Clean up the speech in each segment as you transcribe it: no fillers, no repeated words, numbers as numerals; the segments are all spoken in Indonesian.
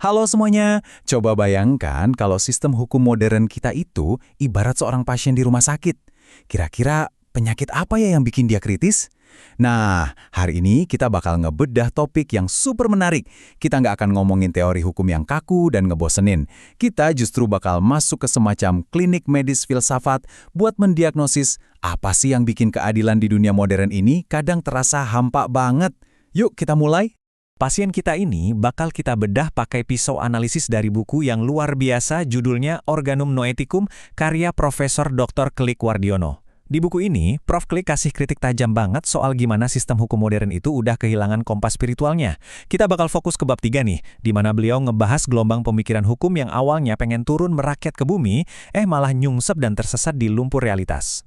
Halo semuanya, coba bayangkan kalau sistem hukum modern kita itu ibarat seorang pasien di rumah sakit. Kira-kira penyakit apa ya yang bikin dia kritis? Nah, hari ini kita bakal ngebedah topik yang super menarik. Kita nggak akan ngomongin teori hukum yang kaku dan ngebosenin. Kita justru bakal masuk ke semacam klinik medis filsafat buat mendiagnosis apa sih yang bikin keadilan di dunia modern ini kadang terasa hampa banget. Yuk kita mulai. Pasien kita ini bakal kita bedah pakai pisau analisis dari buku yang luar biasa judulnya Organum Noeticum karya Profesor Dr. Klik Wardiono. Di buku ini, Prof. Klik kasih kritik tajam banget soal gimana sistem hukum modern itu udah kehilangan kompas spiritualnya. Kita bakal fokus ke bab 3 nih, di mana beliau ngebahas gelombang pemikiran hukum yang awalnya pengen turun merakyat ke bumi, malah nyungsep dan tersesat di lumpur realitas.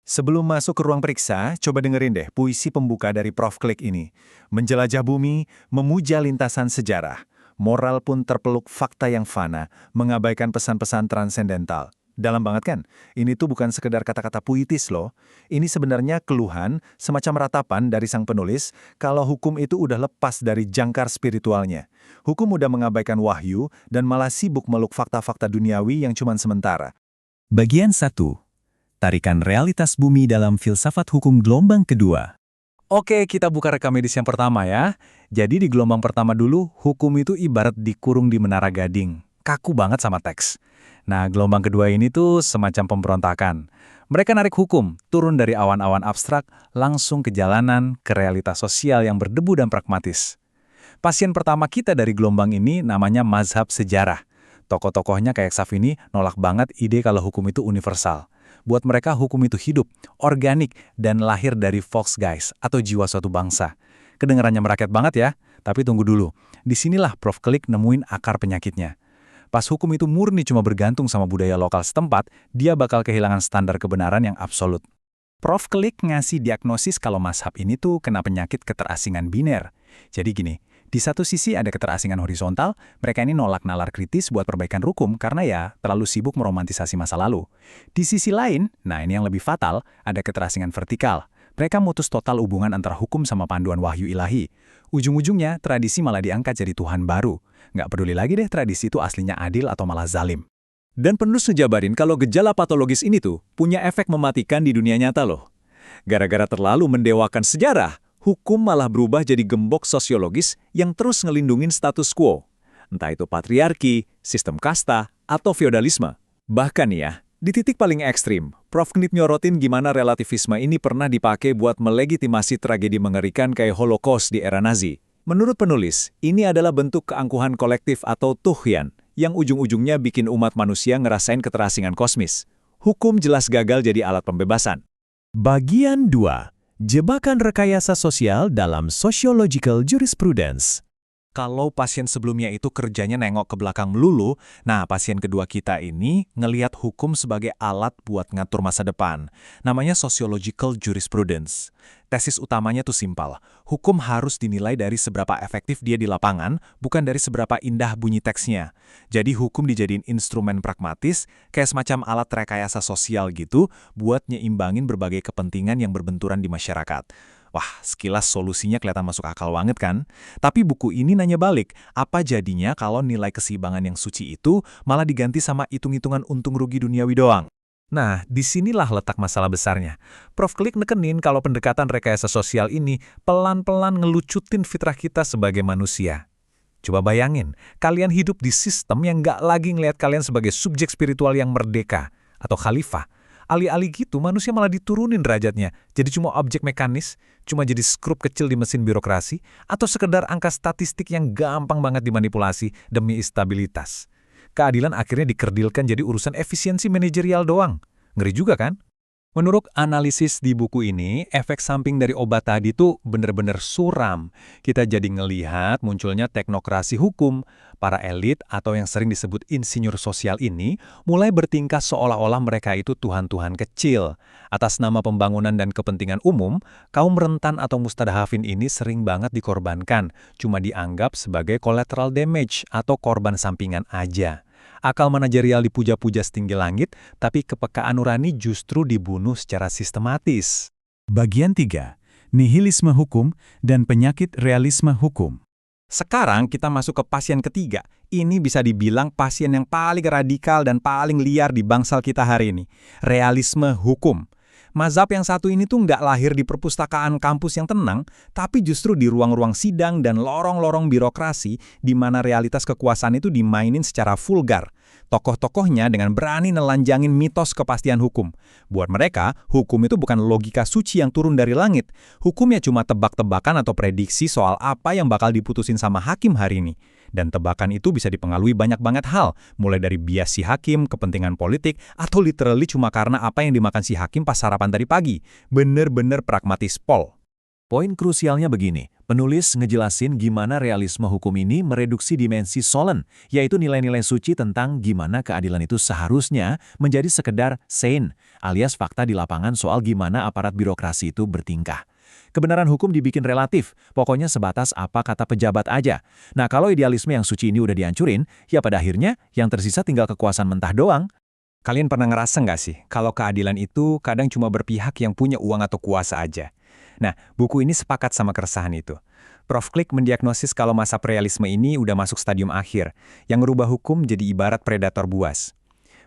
Sebelum masuk ke ruang periksa, coba dengerin deh puisi pembuka dari Prof. Klik ini. Menjelajah bumi, memuja lintasan sejarah. Moral pun terpeluk fakta yang fana, mengabaikan pesan-pesan transendental. Dalam banget kan? Ini tuh bukan sekedar kata-kata puitis loh. Ini sebenarnya keluhan, semacam ratapan dari sang penulis, kalau hukum itu udah lepas dari jangkar spiritualnya. Hukum udah mengabaikan wahyu, dan malah sibuk meluk fakta-fakta duniawi yang cuman sementara. Bagian 1. Tarikan realitas bumi dalam filsafat hukum gelombang kedua. Oke, kita buka rekam medis yang pertama ya. Jadi di gelombang pertama dulu, hukum itu ibarat dikurung di menara gading. Kaku banget sama teks. Nah, gelombang kedua ini tuh semacam pemberontakan. Mereka narik hukum, turun dari awan-awan abstrak, langsung ke jalanan, ke realitas sosial yang berdebu dan pragmatis. Pasien pertama kita dari gelombang ini namanya mazhab sejarah. Tokoh-tokohnya kayak Safini nolak banget ide kalau hukum itu universal. Buat mereka hukum itu hidup, organik, dan lahir dari Volksgeist atau jiwa suatu bangsa. Kedengarannya merakyat banget ya, tapi tunggu dulu. Disinilah Prof. Klik nemuin akar penyakitnya. Pas hukum itu murni cuma bergantung sama budaya lokal setempat, dia bakal kehilangan standar kebenaran yang absolut. Prof. Klik ngasih diagnosis kalau mazhab ini tuh kena penyakit keterasingan biner. Jadi gini, di satu sisi ada keterasingan horizontal, mereka ini nolak nalar kritis buat perbaikan hukum karena ya terlalu sibuk meromantisasi masa lalu. Di sisi lain, nah ini yang lebih fatal, ada keterasingan vertikal. Mereka mutus total hubungan antara hukum sama panduan wahyu ilahi. Ujung-ujungnya, tradisi malah diangkat jadi Tuhan baru. Nggak peduli lagi deh tradisi itu aslinya adil atau malah zalim. Dan penulis ngejabarin kalau gejala patologis ini tuh punya efek mematikan di dunia nyata loh. Gara-gara terlalu mendewakan sejarah, hukum malah berubah jadi gembok sosiologis yang terus ngelindungin status quo. Entah itu patriarki, sistem kasta, atau feodalisme. Bahkan ya, di titik paling ekstrim, Prof. Klik nyorotin gimana relativisme ini pernah dipakai buat melegitimasi tragedi mengerikan kayak Holocaust di era Nazi. Menurut penulis, ini adalah bentuk keangkuhan kolektif atau tughyan, yang ujung-ujungnya bikin umat manusia ngerasain keterasingan kosmis. Hukum jelas gagal jadi alat pembebasan. Bagian 2. Jebakan rekayasa sosial dalam sociological jurisprudence. Kalau pasien sebelumnya itu kerjanya nengok ke belakang melulu, nah pasien kedua kita ini ngelihat hukum sebagai alat buat ngatur masa depan. Namanya sociological jurisprudence. Tesis utamanya tuh simpel. Hukum harus dinilai dari seberapa efektif dia di lapangan, bukan dari seberapa indah bunyi teksnya. Jadi hukum dijadiin instrumen pragmatis, kayak semacam alat rekayasa sosial gitu, buat nyeimbangin berbagai kepentingan yang berbenturan di masyarakat. Wah, sekilas solusinya kelihatan masuk akal banget kan? Tapi buku ini nanya balik, apa jadinya kalau nilai keseimbangan yang suci itu malah diganti sama hitung-hitungan untung rugi duniawi doang? Nah, disinilah letak masalah besarnya. Prof. Klik nekenin kalau pendekatan rekayasa sosial ini pelan-pelan ngelucutin fitrah kita sebagai manusia. Coba bayangin, kalian hidup di sistem yang nggak lagi ngelihat kalian sebagai subjek spiritual yang merdeka atau khalifah. Alih-alih gitu, manusia malah diturunin derajatnya. Jadi cuma objek mekanis, cuma jadi skrup kecil di mesin birokrasi, atau sekedar angka statistik yang gampang banget dimanipulasi demi stabilitas. Keadilan akhirnya dikerdilkan jadi urusan efisiensi manajerial doang. Ngeri juga kan? Menurut analisis di buku ini, efek samping dari obat tadi tuh bener-bener suram. Kita jadi ngelihat munculnya teknokrasi hukum. Para elit atau yang sering disebut insinyur sosial ini mulai bertingkah seolah-olah mereka itu tuhan-tuhan kecil. Atas nama pembangunan dan kepentingan umum, kaum rentan atau mustadhafin ini sering banget dikorbankan, cuma dianggap sebagai collateral damage atau korban sampingan aja. Akal manajerial dipuja-puja setinggi langit, tapi kepekaan nurani justru dibunuh secara sistematis. Bagian 3. Nihilisme hukum dan penyakit realisme hukum. Sekarang kita masuk ke pasien ketiga. Ini bisa dibilang pasien yang paling radikal dan paling liar di bangsal kita hari ini. Realisme hukum. Mazhab yang satu ini tuh nggak lahir di perpustakaan kampus yang tenang, tapi justru di ruang-ruang sidang dan lorong-lorong birokrasi di mana realitas kekuasaan itu dimainin secara vulgar. Tokoh-tokohnya dengan berani nelanjangin mitos kepastian hukum. Buat mereka, hukum itu bukan logika suci yang turun dari langit. Hukumnya cuma tebak-tebakan atau prediksi soal apa yang bakal diputusin sama hakim hari ini. Dan tebakan itu bisa dipengaruhi banyak banget hal, mulai dari bias si hakim, kepentingan politik, atau literally cuma karena apa yang dimakan si hakim pas sarapan tadi pagi. Bener-bener pragmatis pol. Poin krusialnya begini, penulis ngejelasin gimana realisme hukum ini mereduksi dimensi solen, yaitu nilai-nilai suci tentang gimana keadilan itu seharusnya menjadi sekedar sane, alias fakta di lapangan soal gimana aparat birokrasi itu bertingkah. Kebenaran hukum dibikin relatif, pokoknya sebatas apa kata pejabat aja. Nah, kalau idealisme yang suci ini udah dihancurin, ya pada akhirnya yang tersisa tinggal kekuasaan mentah doang. Kalian pernah ngerasa nggak sih, kalau keadilan itu kadang cuma berpihak yang punya uang atau kuasa aja? Nah, buku ini sepakat sama keresahan itu. Prof. Klik mendiagnosis kalau masa prerealisme ini udah masuk stadium akhir, yang ngerubah hukum jadi ibarat predator buas.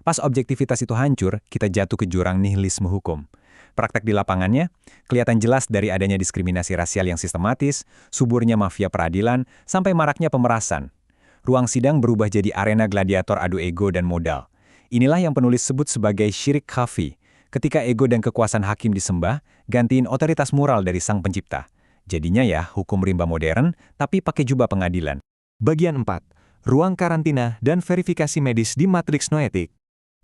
Pas objektivitas itu hancur, kita jatuh ke jurang nihilisme hukum. Praktek di lapangannya, kelihatan jelas dari adanya diskriminasi rasial yang sistematis, suburnya mafia peradilan, sampai maraknya pemerasan. Ruang sidang berubah jadi arena gladiator adu ego dan modal. Inilah yang penulis sebut sebagai syirik khafi. Ketika ego dan kekuasaan hakim disembah, gantiin otoritas moral dari sang pencipta. Jadinya ya hukum rimba modern, tapi pakai jubah pengadilan. Bagian 4. Ruang karantina dan verifikasi medis di matriks noetik.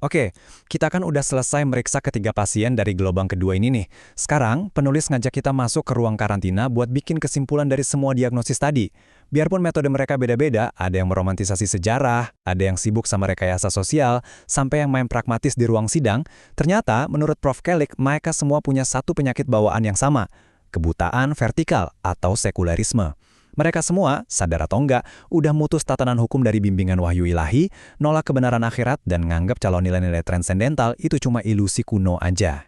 Oke, kita kan udah selesai meriksa ketiga pasien dari gelombang kedua ini nih. Sekarang, penulis ngajak kita masuk ke ruang karantina buat bikin kesimpulan dari semua diagnosis tadi. Biarpun metode mereka beda-beda, ada yang meromantisasi sejarah, ada yang sibuk sama rekayasa sosial, sampai yang main pragmatis di ruang sidang, ternyata menurut Prof. Klik, mereka semua punya satu penyakit bawaan yang sama, kebutaan vertikal atau sekularisme. Mereka semua, sadar atau enggak, udah mutus tatanan hukum dari bimbingan wahyu ilahi, nolak kebenaran akhirat, dan nganggap calon nilai-nilai transendental itu cuma ilusi kuno aja.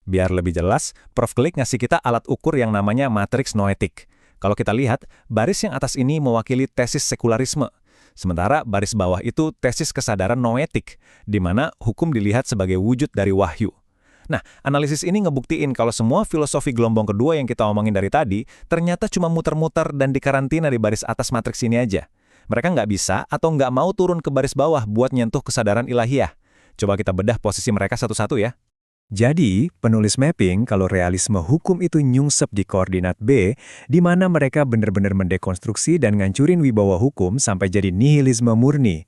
Biar lebih jelas, Prof. Klik ngasih kita alat ukur yang namanya matriks noetik. Kalau kita lihat, baris yang atas ini mewakili tesis sekularisme. Sementara baris bawah itu tesis kesadaran noetik, di mana hukum dilihat sebagai wujud dari wahyu. Nah, analisis ini ngebuktiin kalau semua filosofi gelombang kedua yang kita omongin dari tadi ternyata cuma muter-muter dan dikarantina di baris atas matriks ini aja. Mereka nggak bisa atau nggak mau turun ke baris bawah buat nyentuh kesadaran ilahiyah. Coba kita bedah posisi mereka satu-satu ya. Jadi, penulis mapping kalau realisme hukum itu nyungsep di koordinat B, di mana mereka benar-benar mendekonstruksi dan ngancurin wibawa hukum sampai jadi nihilisme murni.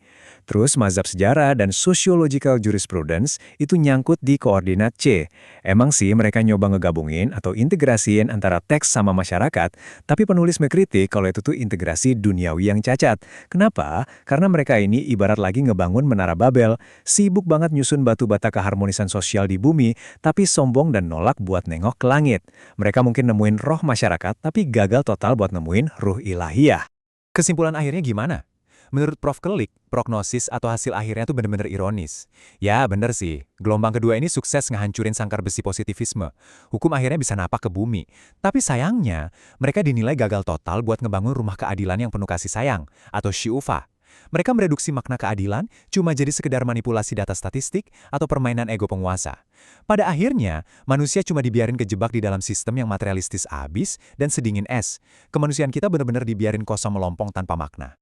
Terus mazhab sejarah dan sociological jurisprudence itu nyangkut di koordinat C. Emang sih mereka nyoba ngegabungin atau integrasiin antara teks sama masyarakat, tapi penulis mengkritik kalau itu tuh integrasi duniawi yang cacat. Kenapa? Karena mereka ini ibarat lagi ngebangun menara Babel, sibuk banget nyusun batu bata keharmonisan sosial di bumi, tapi sombong dan nolak buat nengok ke langit. Mereka mungkin nemuin roh masyarakat, tapi gagal total buat nemuin ruh ilahiyah. Kesimpulan akhirnya gimana? Menurut Prof. Klik, prognosis atau hasil akhirnya tuh bener-bener ironis. Ya, bener sih. Gelombang kedua ini sukses ngehancurin sangkar besi positivisme. Hukum akhirnya bisa napak ke bumi. Tapi sayangnya, mereka dinilai gagal total buat ngebangun rumah keadilan yang penuh kasih sayang, atau Syiufa. Mereka mereduksi makna keadilan cuma jadi sekedar manipulasi data statistik atau permainan ego penguasa. Pada akhirnya, manusia cuma dibiarin kejebak di dalam sistem yang materialistis abis dan sedingin es. Kemanusiaan kita benar-benar dibiarin kosong melompong tanpa makna.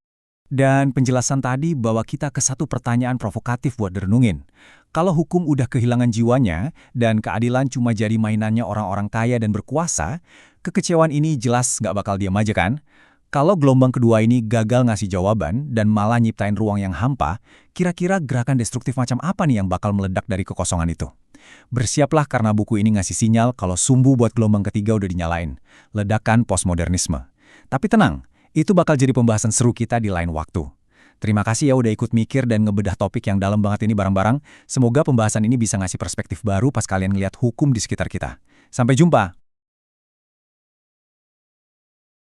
Dan penjelasan tadi bawa kita ke satu pertanyaan provokatif buat direnungin. Kalau hukum udah kehilangan jiwanya dan keadilan cuma jadi mainannya orang-orang kaya dan berkuasa, kekecewaan ini jelas nggak bakal diam aja kan? Kalau gelombang kedua ini gagal ngasih jawaban dan malah nyiptain ruang yang hampa, kira-kira gerakan destruktif macam apa nih yang bakal meledak dari kekosongan itu? Bersiaplah karena buku ini ngasih sinyal kalau sumbu buat gelombang ketiga udah dinyalain. Ledakan postmodernisme. Tapi tenang, itu bakal jadi pembahasan seru kita di lain waktu. Terima kasih ya udah ikut mikir dan ngebedah topik yang dalam banget ini bareng-bareng. Semoga pembahasan ini bisa ngasih perspektif baru pas kalian ngeliat hukum di sekitar kita. Sampai jumpa!